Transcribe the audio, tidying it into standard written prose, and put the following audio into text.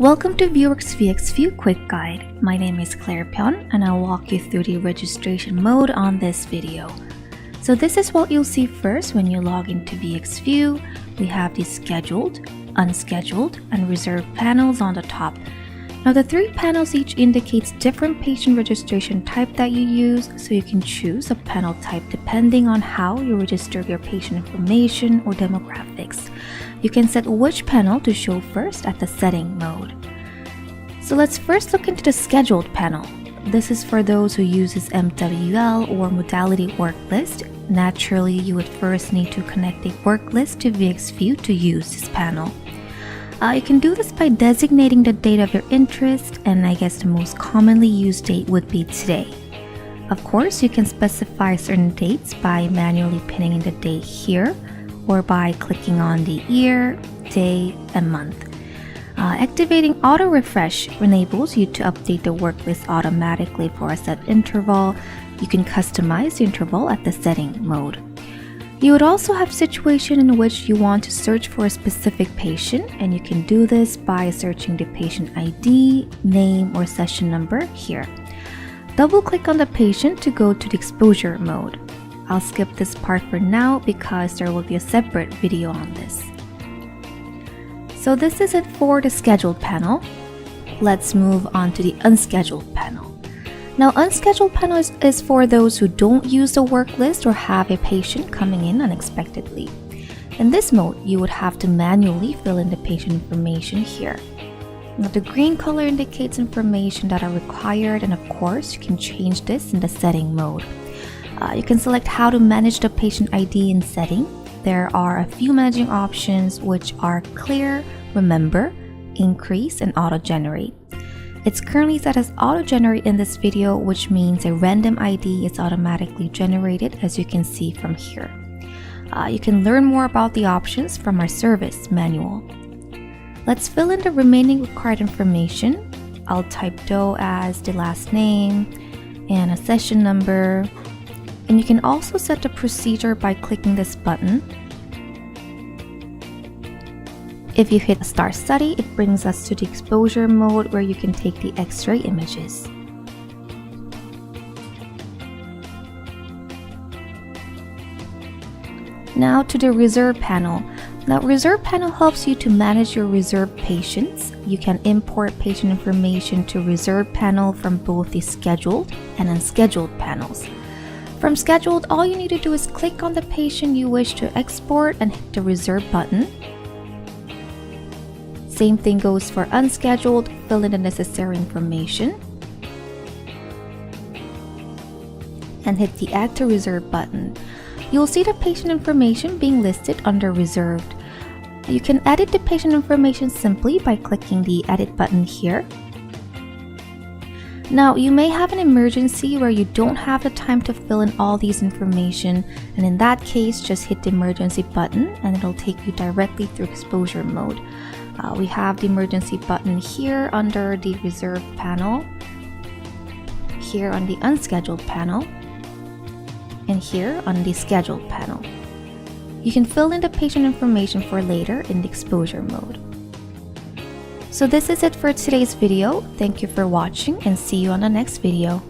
Welcome to Viewer's VXvue Quick Guide. My name is Claire Pion and I'll walk you through the registration mode on this video. So this is what you'll see first when you log into VXvue. We have the scheduled, unscheduled, and reserved panels on the top. Now the three panels each indicates different patient registration type that you use, so you can choose a panel type depending on how you register your patient information or demographics. You can set which panel to show first at the setting mode. So let's first look into the scheduled panel. This is for those who uses MWL or modality work list. Naturally, you would first need to connect a work list to VXvue to use this panel. You can do this by designating the date of your interest, and I guess the most commonly used date would be today. Of course, you can specify certain dates by manually pinning in the date here, or by clicking on the year, day, and month. Activating auto refresh enables you to update the work list automatically for a set interval. You can customize the interval at the setting mode. You would also have situations in which you want to search for a specific patient, and you can do this by searching the patient ID, name, or session number here. Double-click on the patient to go to the exposure mode. I'll skip this part for now because there will be a separate video on this. So this is it for the scheduled panel. Let's move on to the unscheduled panel. Now, unscheduled panel is for those who don't use the work list or have a patient coming in unexpectedly. In this mode, you would have to manually fill in the patient information here. Now, the green color indicates information that are required, and of course, you can change this in the setting mode. You can select how to manage the patient ID in setting. There are a few managing options which are clear, remember, increase, and auto-generate. It's currently set as auto-generate in this video, which means a random ID is automatically generated, as you can see from here. You can learn more about the options from our service manual. Let's fill in the remaining required information. I'll type Doe as the last name and a session number. And you can also set the procedure by clicking this button. If you hit Start Study, it brings us to the exposure mode where you can take the X-ray images. Now to the Reserve panel. Now, Reserve panel helps you to manage your reserved patients. You can import patient information to Reserve panel from both the scheduled and unscheduled panels. From scheduled, all you need to do is click on the patient you wish to export and hit the Reserve button. Same thing goes for unscheduled. Fill in the necessary information and hit the Add to Reserve button. You'll see the patient information being listed under Reserved. You can edit the patient information simply by clicking the Edit button here. Now, you may have an emergency where you don't have the time to fill in all these information, and in that case, just hit the emergency button and it'll take you directly through exposure mode. We have the emergency button here under the Reserved panel, here on the unscheduled panel, and here on the scheduled panel. You can fill in the patient information for later in the exposure mode. So this is it for today's video. Thank you for watching and see you on the next video.